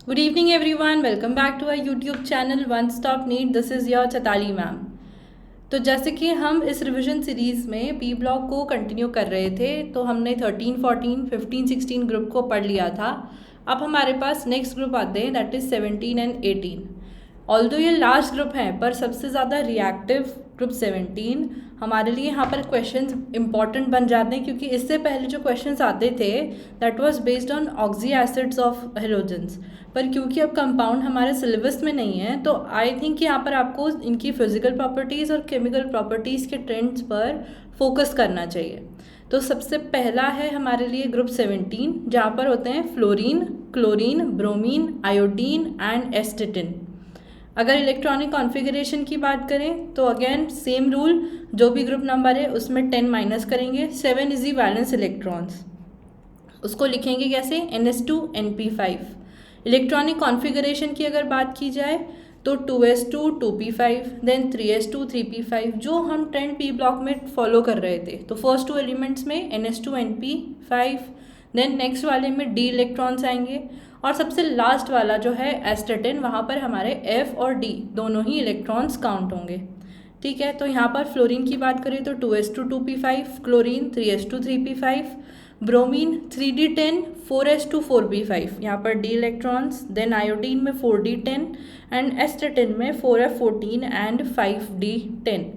Good evening, everyone. Welcome back to our YouTube channel One Stop Need. This is your Chaitali ma'am. तो जैसे कि हम इस revision series में पी ब्लॉक को कंटिन्यू कर रहे थे, तो हमने 13, 14, 15, 16 ग्रुप को पढ़ लिया था। अब हमारे पास नेक्स्ट ग्रुप आते हैं, दैट इज़ 17 एंड 18। ऑल्दो ये लास्ट ग्रुप है, पर सबसे ज़्यादा रिएक्टिव ग्रुप 17 हमारे लिए यहाँ पर क्वेश्चंस इंपॉर्टेंट बन जाते हैं, क्योंकि इससे पहले जो क्वेश्चंस आते थे that was based on oxy acids of halogens. पर क्योंकि अब कंपाउंड हमारे सिलेबस में नहीं है, तो आई थिंक यहाँ पर आपको इनकी फिजिकल प्रॉपर्टीज़ और केमिकल प्रॉपर्टीज़ के ट्रेंड्स पर फोकस करना चाहिए। तो सबसे पहला है हमारे लिए ग्रुप 17, जहाँ पर होते हैं fluorine, chlorine, bromine, iodine and एस्टेटिन। अगर इलेक्ट्रॉनिक कॉन्फ़िगरेशन की बात करें तो अगेन सेम रूल, जो भी ग्रुप नंबर है उसमें 10 माइनस करेंगे। 7 इज दी वैलेंस इलेक्ट्रॉन्स, उसको लिखेंगे कैसे, NS2 NP5। इलेक्ट्रॉनिक कॉन्फ़िगरेशन की अगर बात की जाए तो 2s2 2p5, then 3s2 3p5, जो हम ट्रेंड पी ब्लॉक में फॉलो कर रहे थे। तो फर्स्ट 2 एलिमेंट्स में NS2 NP5, देन नेक्स्ट वाले में D इलेक्ट्रॉन्स आएंगे, और सबसे लास्ट वाला जो है एस्टेटिन, वहाँ पर हमारे F और D दोनों ही इलेक्ट्रॉन्स काउंट होंगे। ठीक है, तो यहाँ पर फ्लोरीन की बात करें तो 2s2 2p5, chlorine 3s2 3p5, bromine 3d10 4s2 4p5, यहाँ पर D इलेक्ट्रॉन्स, देन आयोडीन में 4d10 एंड एस्टेटिन में 4f14 एंड 5d10।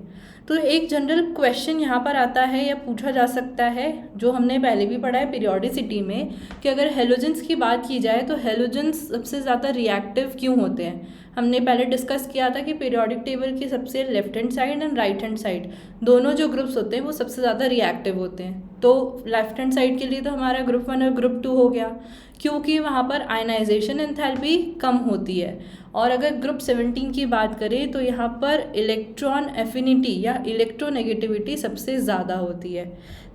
तो एक जनरल क्वेश्चन यहाँ पर आता है या पूछा जा सकता है, जो हमने पहले भी पढ़ा है पीरियोडिसिटी में, कि अगर हेलोजेंस की बात की जाए तो हेलोजेंस सबसे ज़्यादा रिएक्टिव क्यों होते हैं। हमने पहले डिस्कस किया था कि पीरियोडिक टेबल की सबसे left hand side and right hand side दोनों जो ग्रुप्स होते हैं वो सबसे ज़्यादा रिएक्टिव होते हैं। तो लेफ्ट हैंड साइड के लिए तो हमारा ग्रुप 1 और ग्रुप 2 हो गया, क्योंकि वहाँ पर आयनाइजेशन एंथैल्पी कम होती है। और अगर ग्रुप 17 की बात करें तो यहाँ पर इलेक्ट्रॉन एफिनिटी या इलेक्ट्रोनेगेटिविटी सबसे ज़्यादा होती है।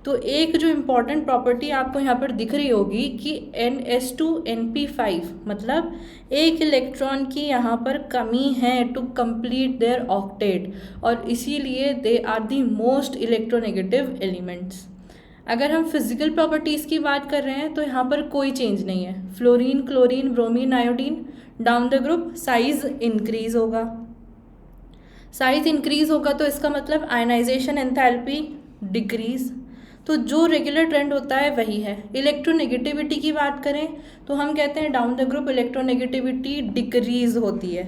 तो एक जो इम्पॉर्टेंट प्रॉपर्टी आपको यहाँ पर दिख रही होगी कि NS2 NP5, मतलब एक इलेक्ट्रॉन की यहाँ पर कमी है टू कंप्लीट देयर ऑक्टेट, और इसीलिए they are the most electronegative elements. अगर हम फिजिकल प्रॉपर्टीज़ की बात कर रहे हैं तो यहाँ पर कोई चेंज नहीं है। Fluorine, chlorine, bromine, iodine, down the group size increase होगा। साइज इंक्रीज होगा तो इसका मतलब आयनाइजेशन एंथैल्पी डिक्रीज। तो जो रेगुलर ट्रेंड होता है वही है। इलेक्ट्रोनेगेटिविटी की बात करें तो हम कहते हैं down the group electronegativity decrease होती है।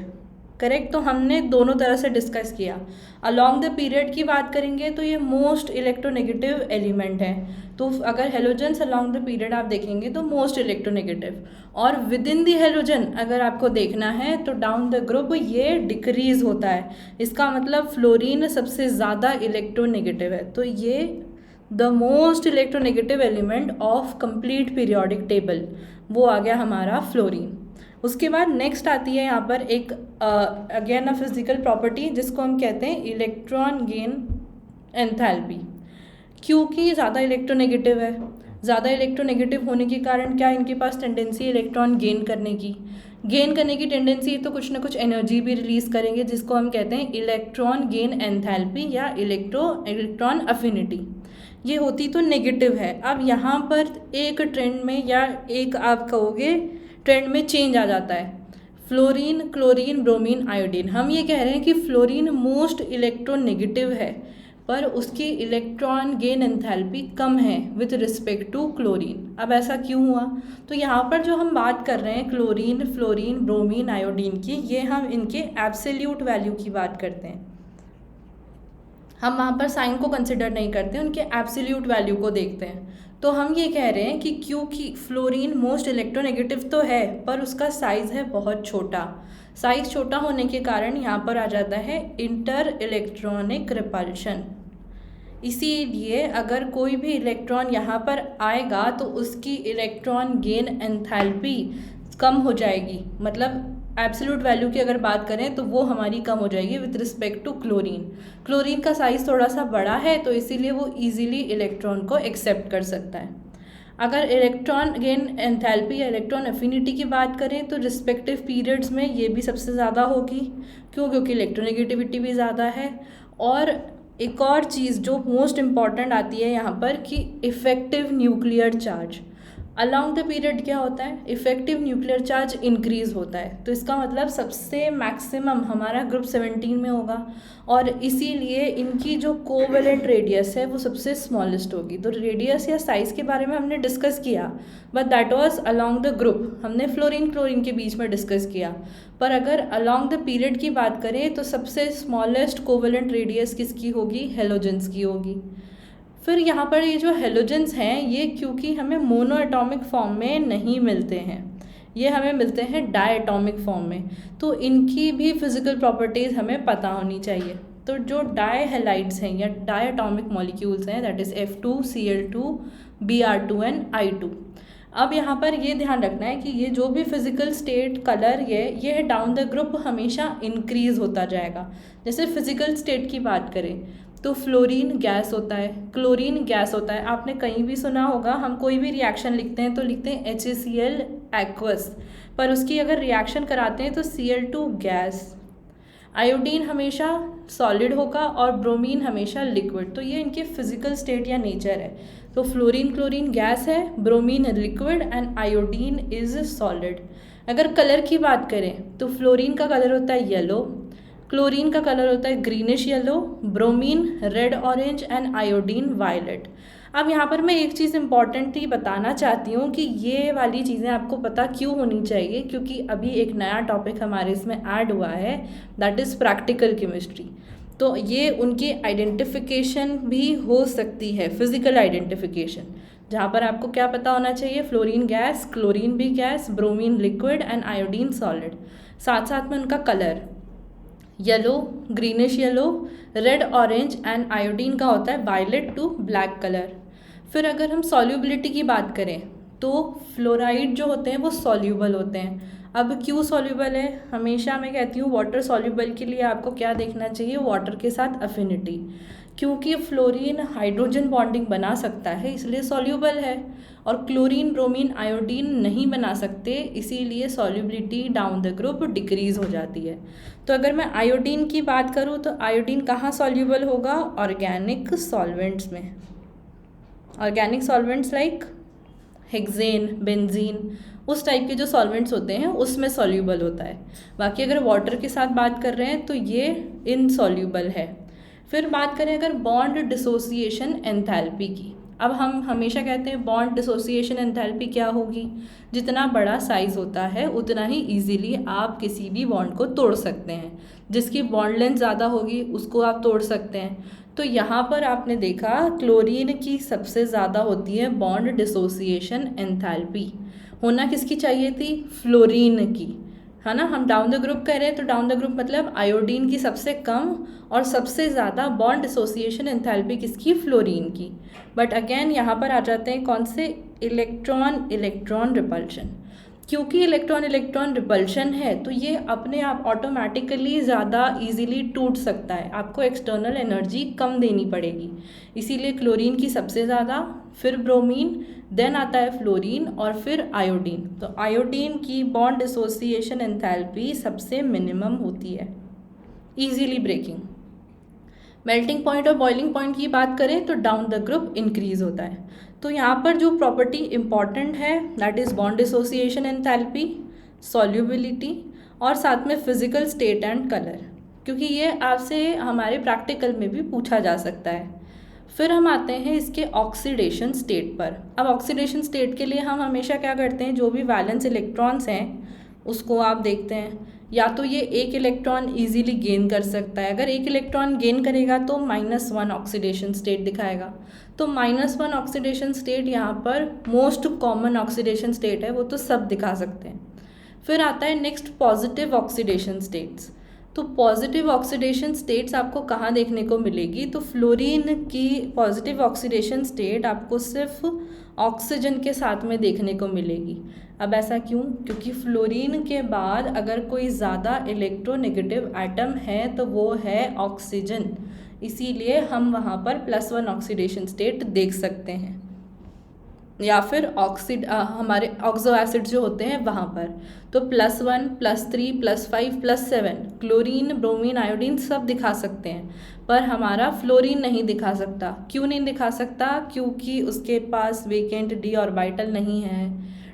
करेक्ट, तो हमने दोनों तरह से डिस्कस किया। अलॉन्ग द पीरियड की बात करेंगे तो ये मोस्ट इलेक्ट्रोनेगेटिव एलिमेंट है। तो अगर हेलोजन्स अलॉन्ग द पीरियड आप देखेंगे तो मोस्ट इलेक्ट्रोनेगेटिव, और विद इन दी हेलोजन अगर आपको देखना है तो डाउन द ग्रुप ये डिक्रीज होता है। इसका मतलब फ्लोरीन सबसे ज़्यादा इलेक्ट्रोनेगेटिव है, तो ये the most electronegative element of complete periodic table, वो आ गया हमारा फ्लोरीन। उसके बाद नेक्स्ट आती है यहाँ पर एक अगेन अ फिजिकल प्रॉपर्टी, जिसको हम कहते हैं इलेक्ट्रॉन गेन एंथैल्पी। क्योंकि ज़्यादा इलेक्ट्रोनेगेटिव है, ज़्यादा इलेक्ट्रोनेगेटिव होने के कारण क्या इनके पास टेंडेंसी इलेक्ट्रॉन गेन करने की टेंडेंसी, तो कुछ ना कुछ एनर्जी भी रिलीज़ करेंगे, जिसको हम कहते हैं इलेक्ट्रॉन गेन एंथैल्पी या इलेक्ट्रॉन अफिनिटी। ये होती तो नेगेटिव है। अब यहाँ पर एक ट्रेंड में या एक आप कहोगे ट्रेंड में चेंज आ जाता है। फ्लोरीन, क्लोरीन, ब्रोमीन, आयोडीन, हम ये कह रहे हैं कि फ्लोरीन मोस्ट इलेक्ट्रोनेगेटिव है, पर उसकी इलेक्ट्रॉन गेन एंथैल्पी कम है विथ रिस्पेक्ट टू क्लोरीन। अब ऐसा क्यों हुआ? तो यहाँ पर जो हम बात कर रहे हैं क्लोरीन, फ्लोरीन, ब्रोमीन, आयोडीन की, ये हम इनके एब्सोल्यूट वैल्यू की बात करते हैं। हम वहाँ पर साइन को कंसिडर नहीं करते, उनके एब्सोल्यूट वैल्यू को देखते हैं। तो हम ये कह रहे हैं कि क्योंकि फ्लोरीन मोस्ट इलेक्ट्रोनेगेटिव तो है, पर उसका साइज़ है बहुत छोटा। साइज़ छोटा होने के कारण यहाँ पर आ जाता है इंटर इलेक्ट्रॉनिक रिपल्शन। इसीलिए अगर कोई भी इलेक्ट्रॉन यहाँ पर आएगा तो उसकी इलेक्ट्रॉन गेन एंथैल्पी कम हो जाएगी, मतलब एब्सोल्यूट वैल्यू की अगर बात करें तो वो हमारी कम हो जाएगी with respect to chlorine. Chlorine का साइज़ थोड़ा सा बड़ा है, तो इसीलिए वो ईजिली इलेक्ट्रॉन को एक्सेप्ट कर सकता है। अगर इलेक्ट्रॉन गेन एंथैल्पी या इलेक्ट्रॉन एफिनिटी की बात करें तो रिस्पेक्टिव पीरियड्स में ये भी सबसे ज़्यादा होगी। क्यों? क्योंकि इलेक्ट्रोनेगेटिविटी भी ज़्यादा है। और एक और चीज़ जो मोस्ट इम्पॉर्टेंट आती है यहाँ पर कि effective nuclear charge. Along the period क्या होता है, इफेक्टिव न्यूक्लियर चार्ज इंक्रीज होता है। तो इसका मतलब सबसे मैक्सिमम हमारा ग्रुप 17 में होगा और इसीलिए इनकी जो कोवेलेंट रेडियस है वो सबसे स्मॉलेस्ट होगी। तो रेडियस या साइज़ के बारे में हमने डिस्कस किया, but that was along the group, हमने फ्लोरीन क्लोरीन के बीच में डिस्कस किया। पर अगर अलॉन्ग द पीरियड की बात करें तो सबसे स्मॉलेस्ट कोवेलेंट रेडियस किसकी होगी, हेलोजेंस की होगी। फिर यहाँ पर ये जो हेलोजेंस हैं ये क्योंकि हमें मोनो एटॉमिक फॉर्म में नहीं मिलते हैं, ये हमें मिलते हैं डाई एटॉमिक फॉर्म में, तो इनकी भी फिजिकल प्रॉपर्टीज़ हमें पता होनी चाहिए। तो जो डाई हेलाइड्स हैं या डाई एटॉमिक मॉलिक्यूल्स हैं, that is F2Cl2 Br2 and I2। अब यहाँ पर ये ध्यान रखना है कि ये जो भी फिजिकल स्टेट कलर ये डाउन द ग्रुप हमेशा इंक्रीज होता जाएगा। जैसे फिजिकल स्टेट की बात करें तो फ्लोरीन गैस होता है, क्लोरीन गैस होता है। आपने कहीं भी सुना होगा, हम कोई भी रिएक्शन लिखते हैं तो लिखते हैं HACl एक्वस, पर उसकी अगर रिएक्शन कराते हैं तो Cl2 गैस। आयोडीन हमेशा सॉलिड होगा और ब्रोमीन हमेशा लिक्विड। तो ये इनकी फिजिकल स्टेट या नेचर है। तो फ्लोरीन क्लोरीन गैस है, bromine liquid and iodine is solid. अगर कलर की बात करें तो फ्लोरीन का कलर होता है येलो, क्लोरीन का कलर होता है greenish yellow, bromine red orange and iodine violet. अब यहाँ पर मैं एक चीज़ इंपॉर्टेंटली बताना चाहती हूँ कि ये वाली चीज़ें आपको पता क्यों होनी चाहिए, क्योंकि अभी एक नया टॉपिक हमारे इसमें ऐड हुआ है, दैट इज़ प्रैक्टिकल केमिस्ट्री। तो ये उनकी आइडेंटिफिकेशन भी हो सकती है, फिजिकल आइडेंटिफिकेशन, जहाँ पर आपको क्या पता होना चाहिए, फ्लोरीन गैस, क्लोरीन भी gas, bromine liquid and iodine solid. साथ साथ में उनका colour yellow, greenish yellow, red orange and iodine का होता है वायलेट टू ब्लैक कलर। फिर अगर हम सॉल्युबिलिटी की बात करें तो फ्लोराइड जो होते हैं वो सॉल्यूबल होते हैं। अब क्यों सॉल्यूबल है, हमेशा मैं कहती हूँ वाटर सॉल्यूबल के लिए आपको क्या देखना चाहिए, वाटर के साथ अफिनिटी, क्योंकि फ्लोरीन हाइड्रोजन बॉन्डिंग बना सकता है इसलिए सॉल्यूबल है, और क्लोरीन ब्रोमीन आयोडीन नहीं बना सकते, इसीलिए solubility down the group decrease हो जाती है। तो अगर मैं आयोडीन की बात करूँ तो आयोडीन कहाँ सॉल्यूबल होगा, ऑर्गेनिक सॉल्वेंट्स में। Organic solvents like hexane, benzene, उस टाइप के जो सॉल्वेंट्स होते हैं उसमें सॉल्यूबल होता है। बाकी अगर वाटर के साथ बात कर रहे हैं तो ये इनसॉल्यूबल है। फिर बात करें अगर बॉन्ड डिसोसिएशन एंथैल्पी की, अब हम हमेशा कहते हैं बॉन्ड डिसोसिएशन एंथैल्पी क्या होगी, जितना बड़ा साइज़ होता है उतना ही इजीली आप किसी भी बॉन्ड को तोड़ सकते हैं, जिसकी बॉन्ड लेंथ ज़्यादा होगी उसको आप तोड़ सकते हैं। तो यहाँ पर आपने देखा क्लोरीन की सबसे ज़्यादा होती है बॉन्ड डिसोसिएशन एंथैल्पी, होना किसकी चाहिए थी, फ्लोरीन की, है ना। हम डाउन द ग्रुप कह रहे हैं तो डाउन द ग्रुप मतलब आयोडीन की सबसे कम और सबसे ज़्यादा बॉन्ड डिसोसिएशन एंथैल्पी किसकी, फ्लोरीन की। बट अगेन यहाँ पर आ जाते हैं कौन से, इलेक्ट्रॉन इलेक्ट्रॉन रिपल्शन। क्योंकि इलेक्ट्रॉन इलेक्ट्रॉन रिपल्शन है तो ये अपने आप ऑटोमेटिकली ज़्यादा इजीली टूट सकता है, आपको एक्सटर्नल एनर्जी कम देनी पड़ेगी, इसीलिए क्लोरीन की सबसे ज़्यादा, फिर ब्रोमीन, देन आता है फ्लोरीन और फिर आयोडीन। तो आयोडीन की बॉन्ड डिसोसिएशन एंथैल्पी सबसे मिनिमम होती है, इजीली ब्रेकिंग। मेल्टिंग पॉइंट और बॉइलिंग पॉइंट की बात करें तो डाउन द ग्रुप इंक्रीज होता है। तो यहाँ पर जो प्रॉपर्टी इंपॉर्टेंट है that is bond dissociation enthalpy, solubility और साथ में फिजिकल स्टेट एंड कलर, क्योंकि ये आपसे हमारे प्रैक्टिकल में भी पूछा जा सकता है। फिर हम आते हैं इसके ऑक्सीडेशन स्टेट पर। अब ऑक्सीडेशन स्टेट के लिए हम हमेशा क्या करते हैं, जो भी वैलेंस इलेक्ट्रॉन्स हैं उसको आप देखते हैं, या तो ये एक इलेक्ट्रॉन इजीली गेन कर सकता है, अगर एक इलेक्ट्रॉन गेन करेगा तो -1 ऑक्सीडेशन स्टेट दिखाएगा। तो -1 ऑक्सीडेशन स्टेट यहाँ पर मोस्ट कॉमन ऑक्सीडेशन स्टेट है, वो तो सब दिखा सकते हैं। फिर आता है नेक्स्ट पॉजिटिव ऑक्सीडेशन स्टेट्स। तो पॉजिटिव ऑक्सीडेशन स्टेट्स आपको कहाँ देखने को मिलेगी, तो फ्लोरीन की पॉजिटिव ऑक्सीडेशन स्टेट आपको सिर्फ ऑक्सीजन के साथ में देखने को मिलेगी। अब ऐसा क्यों, क्योंकि फ्लोरीन के बाद अगर कोई ज़्यादा इलेक्ट्रोनेगेटिव एटम है तो वो है ऑक्सीजन, इसीलिए हम वहाँ पर +1 ऑक्सीडेशन स्टेट देख सकते हैं। या फिर हमारे ऑक्सो एसिड जो होते हैं वहाँ पर। तो +1 +3 +5 +7 क्लोरीन, ब्रोमीन, आयोडीन सब दिखा सकते हैं, पर हमारा फ्लोरीन नहीं दिखा सकता। क्यों नहीं दिखा सकता? क्योंकि उसके पास वेकेंट d ऑर्बिटल नहीं है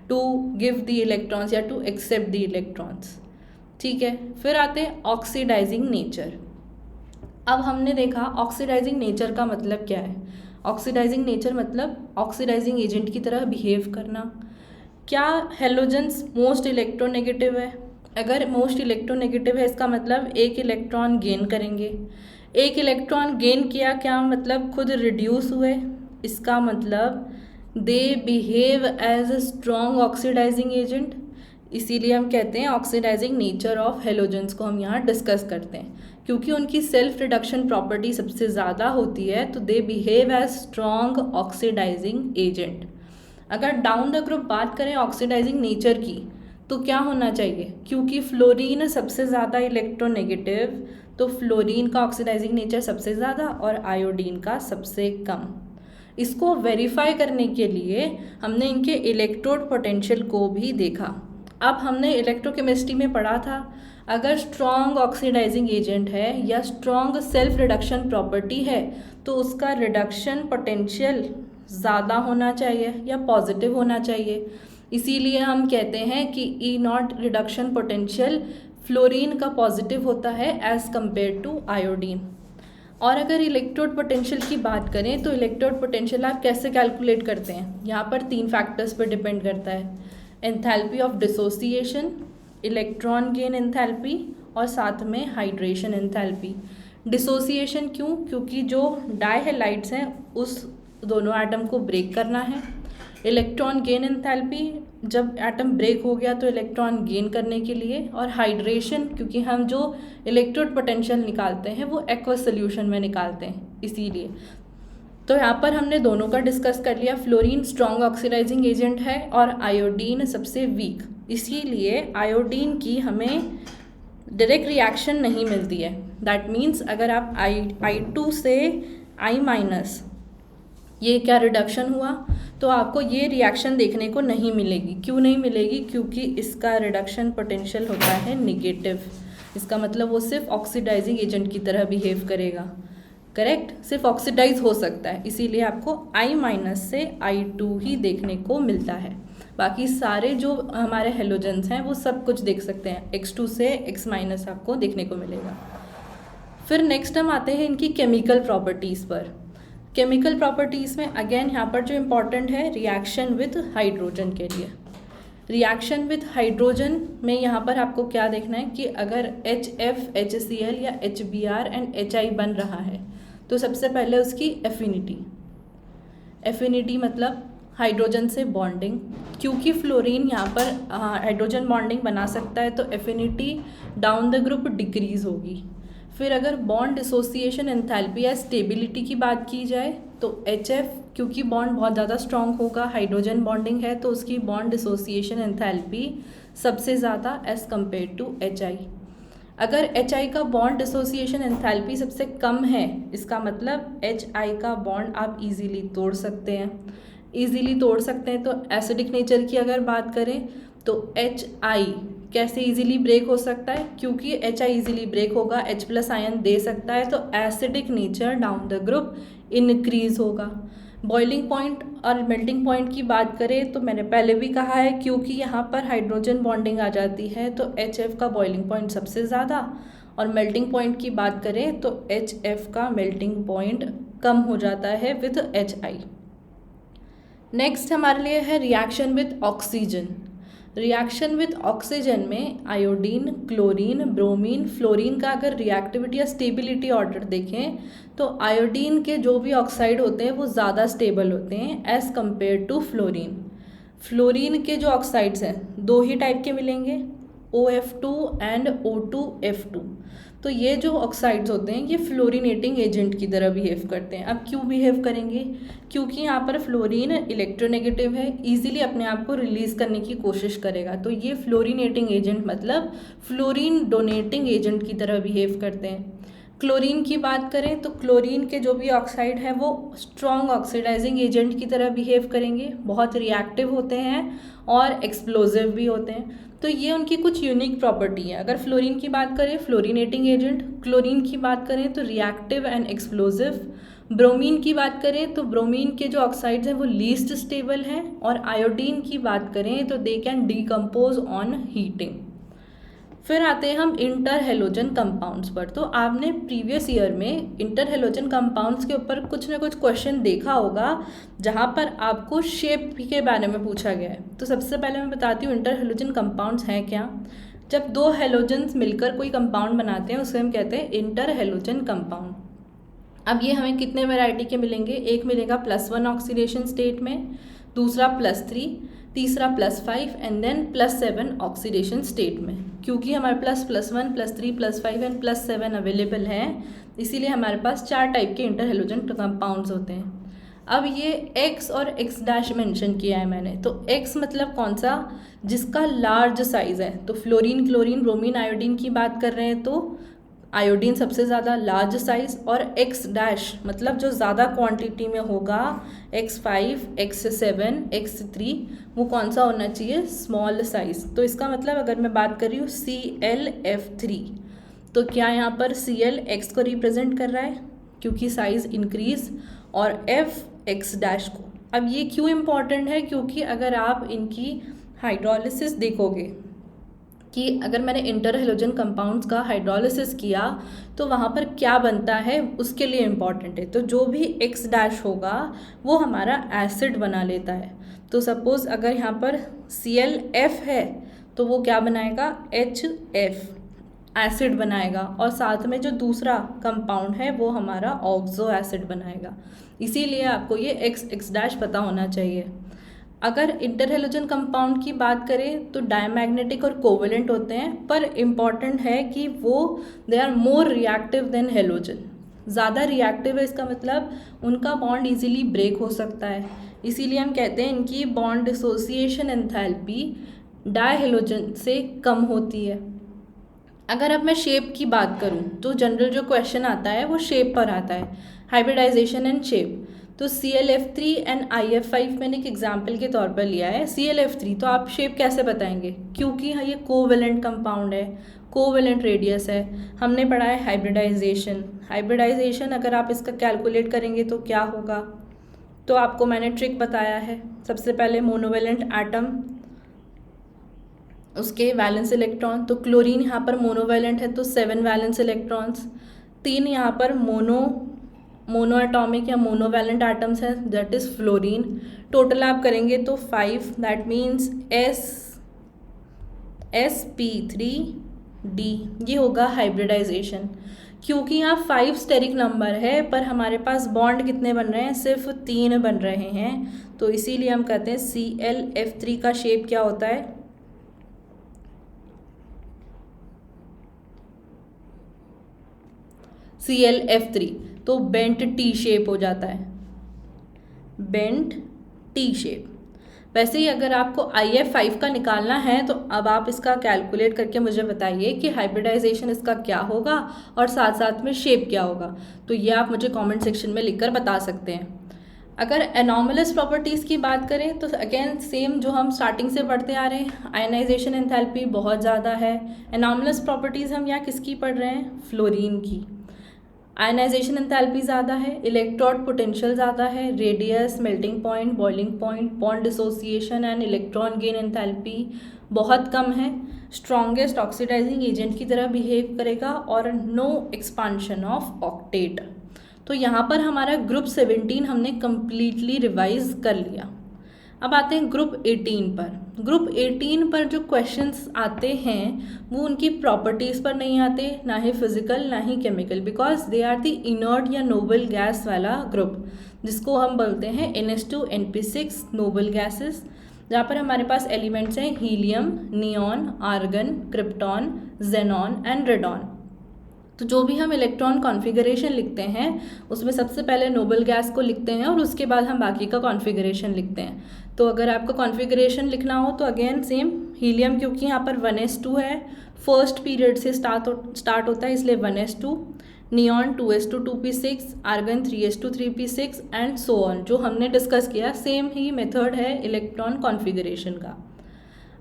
टू गिव द इलेक्ट्रॉन्स या टू एक्सेप्ट द इलेक्ट्रॉन्स। ठीक है, फिर आते हैं ऑक्सीडाइजिंग नेचर। अब हमने देखा ऑक्सीडाइजिंग नेचर का मतलब क्या है। ऑक्सीडाइजिंग नेचर मतलब ऑक्सीडाइजिंग एजेंट की तरह बिहेव करना। क्या हेलोजेंस मोस्ट इलेक्ट्रोनेगेटिव है? अगर मोस्ट इलेक्ट्रोनेगेटिव है इसका मतलब एक इलेक्ट्रॉन गेन करेंगे। एक इलेक्ट्रॉन गेन किया, क्या मतलब खुद रिड्यूस हुए? इसका मतलब they behave as a strong oxidising agent. इसीलिए हम कहते हैं ऑक्सीडाइजिंग नेचर ऑफ हेलोजेंस को हम यहाँ डिस्कस करते हैं, क्योंकि उनकी सेल्फ रिडक्शन प्रॉपर्टी सबसे ज़्यादा होती है, तो they behave as strong oxidising agent. अगर डाउन द ग्रुप बात करें ऑक्सीडाइजिंग नेचर की, तो क्या होना चाहिए? क्योंकि फ्लोरीन सबसे ज़्यादा इलेक्ट्रोनेगेटिव, तो फ्लोरीन का ऑक्सीडाइजिंग नेचर सबसे ज़्यादा और आयोडीन का सबसे कम। इसको वेरीफाई करने के लिए हमने इनके इलेक्ट्रोड पोटेंशियल को भी देखा। अब हमने इलेक्ट्रोकेमिस्ट्री में पढ़ा था, अगर स्ट्रॉन्ग ऑक्सीडाइजिंग एजेंट है या स्ट्रॉन्ग सेल्फ रिडक्शन प्रॉपर्टी है, तो उसका रिडक्शन पोटेंशियल ज़्यादा होना चाहिए या पॉजिटिव होना चाहिए। इसीलिए हम कहते हैं कि E0 रिडक्शन पोटेंशियल फ्लोरीन का पॉजिटिव होता है एज़ कम्पेयर टू आयोडीन। और अगर इलेक्ट्रोड पोटेंशियल की बात करें, तो इलेक्ट्रोड पोटेंशियल आप कैसे कैलकुलेट करते हैं? यहाँ पर 3 फैक्टर्स पर डिपेंड करता है, enthalpy of dissociation, electron gain enthalpy और साथ में हाइड्रेशन एंथैल्पी। डिसोसिएशन क्यों? क्योंकि जो डाइहैलाइड्स हैं उस दोनों एटम को ब्रेक करना है। इलेक्ट्रॉन गेन एंथैल्पी, जब एटम ब्रेक हो गया तो इलेक्ट्रॉन गेन करने के लिए। और हाइड्रेशन, क्योंकि हम जो इलेक्ट्रोड पोटेंशियल निकालते हैं वो एक्वस सोल्यूशन में निकालते हैं, इसीलिए। तो यहाँ पर हमने दोनों का डिस्कस कर लिया। फ्लोरीन स्ट्रॉन्ग ऑक्सीडाइजिंग एजेंट है और आयोडीन सबसे वीक, इसीलिए आयोडीन की हमें डायरेक्ट रिएक्शन नहीं मिलती है। दैट मीन्स अगर आप I2 से I- ये क्या रिडक्शन हुआ, तो आपको ये रिएक्शन देखने को नहीं मिलेगी। क्यों नहीं मिलेगी? क्योंकि इसका रिडक्शन पोटेंशियल होता है निगेटिव। इसका मतलब वो सिर्फ ऑक्सीडाइजिंग एजेंट की तरह बिहेव करेगा। करेक्ट, सिर्फ ऑक्सीडाइज हो सकता है, इसीलिए आपको I- से I2 ही देखने को मिलता है। बाकी सारे जो हमारे हेलोजेंस हैं वो सब कुछ देख सकते हैं, X2 से X- आपको देखने को मिलेगा। फिर नेक्स्ट हम आते हैं इनकी केमिकल प्रॉपर्टीज़ पर। केमिकल प्रॉपर्टीज़ में अगेन यहाँ पर जो इम्पॉर्टेंट है रिएक्शन विथ हाइड्रोजन के लिए। रिएक्शन विथ हाइड्रोजन में यहाँ पर आपको क्या देखना है कि अगर HF, HCl या HBr एंड HI बन रहा है, तो सबसे पहले उसकी एफिनिटी मतलब हाइड्रोजन से बॉन्डिंग। क्योंकि फ्लोरीन यहाँ पर हाइड्रोजन बॉन्डिंग बना सकता है, तो affinity down the group decrease होगी। फिर अगर बॉन्ड डिसोसिएशन एंथैल्पी या स्टेबिलिटी की बात की जाए, तो HF, क्योंकि बॉन्ड बहुत ज़्यादा स्ट्रॉन्ग होगा, हाइड्रोजन बॉन्डिंग है, तो उसकी बॉन्ड डिसोसिएशन एंथैल्पी सबसे ज़्यादा एज़ कम्पेयर टू HI। अगर HI का बॉन्ड डिसोसिएशन एंथैल्पी सबसे कम है, इसका मतलब HI का बॉन्ड आप इजीली तोड़ सकते हैं। तो एसिडिक नेचर की अगर बात करें, तो HI कैसे इजीली ब्रेक हो सकता है? क्योंकि HI इजीली ब्रेक होगा, H+ आयन दे सकता है, तो acidic nature down the group increase होगा। बॉइलिंग पॉइंट और मेल्टिंग पॉइंट की बात करें, तो मैंने पहले भी कहा है, क्योंकि यहाँ पर हाइड्रोजन बॉन्डिंग आ जाती है, तो HF का बॉइलिंग पॉइंट सबसे ज़्यादा, और मेल्टिंग पॉइंट की बात करें तो HF का मेल्टिंग पॉइंट कम हो जाता है विद HI। नेक्स्ट हमारे लिए है reaction with oxygen. Reaction with oxygen में आयोडीन, क्लोरीन, ब्रोमीन, फ्लोरीन का अगर रिएक्टिविटी या स्टेबिलिटी ऑर्डर देखें, तो आयोडीन के जो भी ऑक्साइड होते हैं वो ज़्यादा स्टेबल होते हैं as compared to fluorine. Fluorine के जो ऑक्साइड्स हैं 2 ही टाइप के मिलेंगे, OF2 एंड O2F2। तो ये जो ऑक्साइड्स होते हैं ये फ्लोरीनेटिंग एजेंट की तरह बिहेव करते हैं। अब क्यों बिहेव करेंगे? क्योंकि यहाँ पर फ्लोरीन इलेक्ट्रोनेगेटिव है, इजीली अपने आप को रिलीज़ करने की कोशिश करेगा, तो ये फ्लोरीनेटिंग एजेंट मतलब फ्लोरीन डोनेटिंग एजेंट की तरह बिहेव करते हैं। क्लोरीन की बात करें तो क्लोरीन के जो भी ऑक्साइड है वो स्ट्रॉन्ग ऑक्सीडाइजिंग एजेंट की तरह बिहेव करेंगे, बहुत रिएक्टिव होते हैं और एक्सप्लोजिव भी होते हैं। तो ये उनकी कुछ यूनिक प्रॉपर्टी है। अगर फ्लोरीन की बात करें, फ्लोरीनेटिंग एजेंट। क्लोरीन की बात करें तो रिएक्टिव एंड एक्सप्लोजिव। ब्रोमीन की बात करें तो ब्रोमीन के जो ऑक्साइड्स हैं वो लीस्ट स्टेबल हैं। और आयोडीन की बात करें तो they can decompose on heating. फिर आते हैं हम इंटर हेलोजन कंपाउंड्स पर। तो आपने प्रीवियस ईयर में इंटर हेलोजन कंपाउंड्स के ऊपर कुछ ना कुछ क्वेश्चन देखा होगा जहाँ पर आपको शेप के बारे में पूछा गया है। तो सबसे पहले मैं बताती हूँ इंटर हेलोजन कंपाउंड्स हैं क्या। जब दो हेलोजन्स मिलकर कोई कंपाउंड बनाते हैं उसे हम कहते हैं इंटर हेलोजन कंपाउंड। अब ये हमें कितने वैरायटी के मिलेंगे, एक मिलेगा +1 ऑक्सीडेशन स्टेट में, दूसरा +3, तीसरा +5 एंड देन +7 ऑक्सीडेशन स्टेट में। क्योंकि हमारे पास +1, +3, +5 एंड +7 अवेलेबल हैं, इसीलिए हमारे पास 4 टाइप के इंटर हेलोजन कंपाउंड्स होते हैं। अब ये X और X' मेंशन किया है मैंने। तो X मतलब कौन सा, जिसका लार्ज साइज़ है। तो फ्लोरीन, क्लोरीन, ब्रोमीन, आयोडीन की बात कर रहे हैं तो आयोडीन सबसे ज़्यादा लार्ज साइज़, और X' मतलब जो ज़्यादा क्वांटिटी में होगा, X5, X7, X3, वो कौन सा होना चाहिए, स्मॉल साइज़। तो इसका मतलब अगर मैं बात कर रही हूँ ClF3, तो क्या यहाँ पर Cl X को रिप्रेजेंट कर रहा है क्योंकि साइज़ इंक्रीज, और F X' को। अब ये क्यों इम्पॉर्टेंट है, क्योंकि अगर आप इनकी हाइड्रोलिसिस देखोगे कि अगर मैंने इंटर हेलोजन कंपाउंड्स का हाइड्रोलिसिस किया तो वहाँ पर क्या बनता है उसके लिए इम्पॉर्टेंट है। तो जो भी X' होगा वो हमारा एसिड बना लेता है। तो सपोज़ अगर यहाँ पर ClF है तो वो क्या बनाएगा, HF एसिड बनाएगा, और साथ में जो दूसरा कंपाउंड है वो हमारा ऑक्सो एसिड बनाएगा। इसीलिए आपको ये X पता होना चाहिए। अगर इंटर हेलोजन कंपाउंड की बात करें तो डायमैग्नेटिक और कोवेलेंट होते हैं, पर इम्पॉर्टेंट है कि वो they are more reactive than halogen. ज़्यादा रिएक्टिव है, इसका मतलब उनका बॉन्ड इजीली ब्रेक हो सकता है। इसीलिए हम कहते हैं इनकी बॉन्ड डिसोसिएशन एंथैल्पी डायहेलोजन से कम होती है। अगर अब मैं शेप की बात करूं तो जनरल जो क्वेश्चन आता है वो शेप पर आता है, हाइब्रिडाइजेशन एंड शेप। तो ClF3 एंड IF5 मैंने एक एग्जाम्पल के तौर पर लिया है। ClF3 तो आप शेप कैसे बताएंगे, क्योंकि ये कोवेलेंट कंपाउंड है, कोवेलेंट रेडियस है। हमने पढ़ा है हाइब्रिडाइजेशन। हाइब्रिडाइजेशन अगर आप इसका कैलकुलेट करेंगे तो क्या होगा, तो आपको मैंने ट्रिक बताया है। सबसे पहले मोनोवेलेंट एटम, उसके वैलेंस इलेक्ट्रॉन। तो क्लोरीन यहाँ पर मोनोवेलेंट है तो 7 वैलेंस इलेक्ट्रॉन्स, 3 यहाँ पर मोनो एटॉमिक या मोनोवैलेंट एटम्स है, दैट इज़ फ्लोरीन। टोटल आप करेंगे तो 5, दैट मीन्स sp3d, ये होगा हाइब्रिडाइजेशन। क्योंकि यहाँ 5 स्टेरिक नंबर है पर हमारे पास बॉन्ड कितने बन रहे हैं, सिर्फ 3 बन रहे हैं, तो इसीलिए हम कहते हैं ClF3 का शेप क्या होता है, ClF3 तो बेंट टी शेप हो जाता है, बेंट टी शेप। वैसे ही अगर आपको IF5 का निकालना है तो अब आप इसका कैलकुलेट करके मुझे बताइए कि हाइब्रिडाइजेशन इसका क्या होगा और साथ साथ में शेप क्या होगा। तो ये आप मुझे कमेंट सेक्शन में लिखकर बता सकते हैं। अगर एनॉमलस प्रॉपर्टीज़ की बात करें तो अगेन सेम जो हम स्टार्टिंग से पढ़ते आ रहे हैं, आयनाइजेशन एंथैल्पी बहुत ज़्यादा है। एनॉमलस प्रॉपर्टीज़ हम यहाँ किसकी पढ़ रहे हैं, फ्लोरीन की। आयनाइजेशन एंथैल्पी ज़्यादा है, इलेक्ट्रोड पोटेंशियल ज़्यादा है, radius, melting point, boiling point, bond dissociation and electron gain enthalpy बहुत कम है, स्ट्रॉन्गेस्ट ऑक्सीडाइजिंग एजेंट की तरह बिहेव करेगा, और नो एक्सपांशन ऑफ ऑक्टेट। तो यहाँ पर हमारा ग्रुप 17 हमने कम्प्लीटली रिवाइज कर लिया। अब आते हैं ग्रुप 18 पर। ग्रुप 18 पर जो क्वेश्चंस आते हैं वो उनकी प्रॉपर्टीज़ पर नहीं आते, ना ही फिजिकल ना ही chemical, because they are the inert या नोबल गैस वाला ग्रुप, जिसको हम बोलते हैं NH2 NP6 नोबल गैसेस, जहाँ पर हमारे पास एलिमेंट्स हैं helium, neon, argon, krypton, xenon and radon. तो जो भी हम इलेक्ट्रॉन कॉन्फ़िगरेशन लिखते हैं उसमें सबसे पहले नोबल गैस को लिखते हैं और उसके बाद हम बाकी का कॉन्फ़िगरेशन लिखते हैं। तो अगर आपको कॉन्फ़िगरेशन लिखना हो तो अगेन सेम, हीलियम क्योंकि यहाँ पर 1s2 है, फर्स्ट पीरियड से स्टार्ट होता है इसलिए 1s2। Neon 2:2p6, argon 3:3p6 and so on. जो हमने डिस्कस किया सेम ही मेथड है इलेक्ट्रॉन कॉन्फ़िगरेशन का।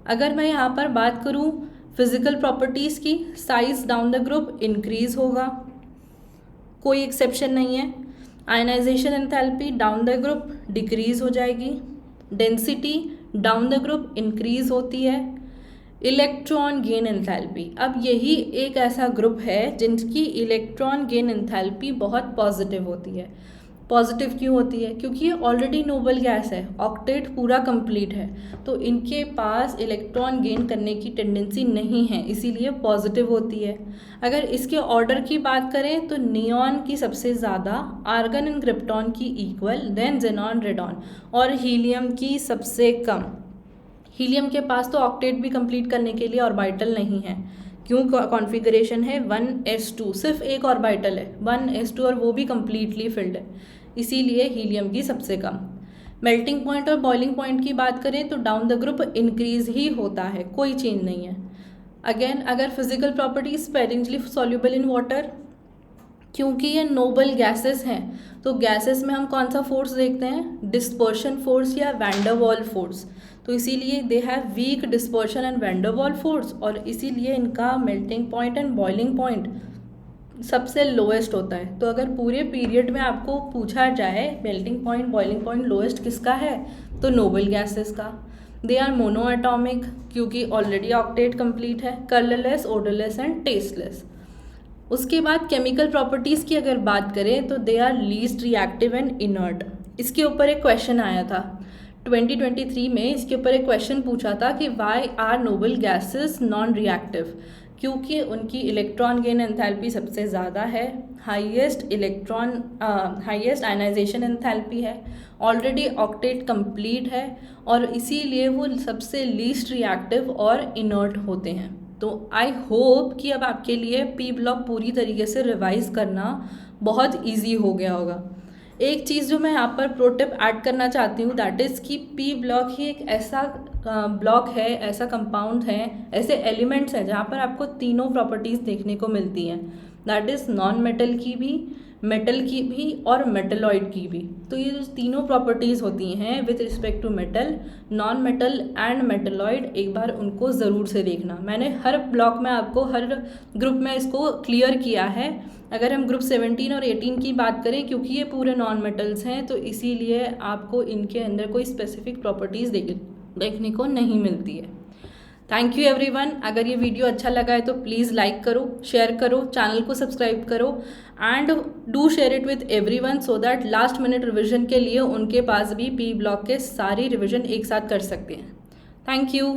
अगर मैं यहाँ पर बात करूँ फिजिकल प्रॉपर्टीज़ की, size down the group increase होगा, कोई एक्सेप्शन नहीं है। Ionisation enthalpy down the group decrease हो जाएगी। Density down the group increase होती है। इलेक्ट्रॉन गेन एंथैल्पी, अब यही एक ऐसा ग्रुप है जिनकी इलेक्ट्रॉन गेन एंथैल्पी बहुत पॉजिटिव होती है। पॉजिटिव क्यों होती है? क्योंकि ये ऑलरेडी नोबल गैस है, ऑक्टेट पूरा कंप्लीट है, तो इनके पास इलेक्ट्रॉन गेन करने की टेंडेंसी नहीं है, इसीलिए पॉजिटिव होती है। अगर इसके ऑर्डर की बात करें तो नियॉन की सबसे ज़्यादा, आर्गन एंड क्रिप्टॉन की इक्वल, देन जेनॉन रेडॉन, और हीलियम की सबसे कम। हीलियम के पास तो ऑक्टेट भी कंप्लीट करने के लिए ऑर्बिटल नहीं है। क्यों? कॉन्फ़िगरेशन है 1s2, सिर्फ एक ऑर्बिटल है 1s2 और वो भी कम्प्लीटली फिल्ड है, इसीलिए हीलियम की सबसे कम। मेल्टिंग पॉइंट और बॉइलिंग पॉइंट की बात करें तो डाउन द ग्रुप इंक्रीज ही होता है, कोई चेंज नहीं है। अगेन अगर physical properties sparingly soluble in water, क्योंकि ये नोबल गैसेस हैं तो गैसेस में हम कौन सा फोर्स देखते हैं? डिस्पर्शन फोर्स या वैन डर वाल फोर्स। तो इसीलिए they have weak dispersion and van der Waals force, और इसीलिए इनका melting point and boiling point सबसे लोएस्ट होता है। तो अगर पूरे पीरियड में आपको पूछा जाए melting point boiling point lowest किसका है, तो नोबल गैसेस का। दे आर मोनो एटॉमिक, क्योंकि ऑलरेडी ऑक्टेट कंप्लीट है, कलरलेस, ओडरलेस एंड टेस्टलेस। उसके बाद केमिकल प्रॉपर्टीज़ की अगर बात करें तो they are least reactive and inert. इसके ऊपर एक क्वेश्चन आया था 2023 में, इसके ऊपर एक क्वेश्चन पूछा था कि why are noble gases non reactive, क्योंकि उनकी इलेक्ट्रॉन गेन एंथैल्पी सबसे ज़्यादा है, हाईएस्ट आयनाइजेशन एंथैल्पी है, ऑलरेडी ऑक्टेट कंप्लीट है, और इसीलिए वो सबसे लीस्ट रिएक्टिव और इनर्ट होते हैं। तो आई होप कि अब आपके लिए पी ब्लॉक पूरी तरीके से रिवाइज करना बहुत इजी हो गया होगा। एक चीज़ जो मैं यहाँ पर प्रो टिप ऐड करना चाहती हूँ, दैट इज़ कि पी ब्लॉक ही एक ऐसा ब्लॉक है, ऐसा कंपाउंड है, ऐसे एलिमेंट्स हैं जहाँ पर आपको तीनों प्रॉपर्टीज़ देखने को मिलती हैं, दैट इज़ नॉन मेटल की भी, मेटल की भी और मेटलॉइड की भी। तो ये जो तीनों प्रॉपर्टीज़ होती हैं with respect to metal, non metal and metalloid, एक बार उनको ज़रूर से देखना। मैंने हर ब्लॉक में आपको हर ग्रुप में इसको क्लियर किया है। अगर हम ग्रुप 17 और 18 की बात करें, क्योंकि ये पूरे नॉन मेटल्स हैं तो इसीलिए आपको इनके अंदर कोई स्पेसिफिक प्रॉपर्टीज़ देखने को नहीं मिलती है। Thank you everyone. अगर ये वीडियो अच्छा लगा है तो प्लीज़ लाइक करो, शेयर करो, चैनल को सब्सक्राइब करो and do share it with everyone so that last minute revision के लिए उनके पास भी पी ब्लॉक के सारी रिवीजन एक साथ कर सकते हैं। Thank you.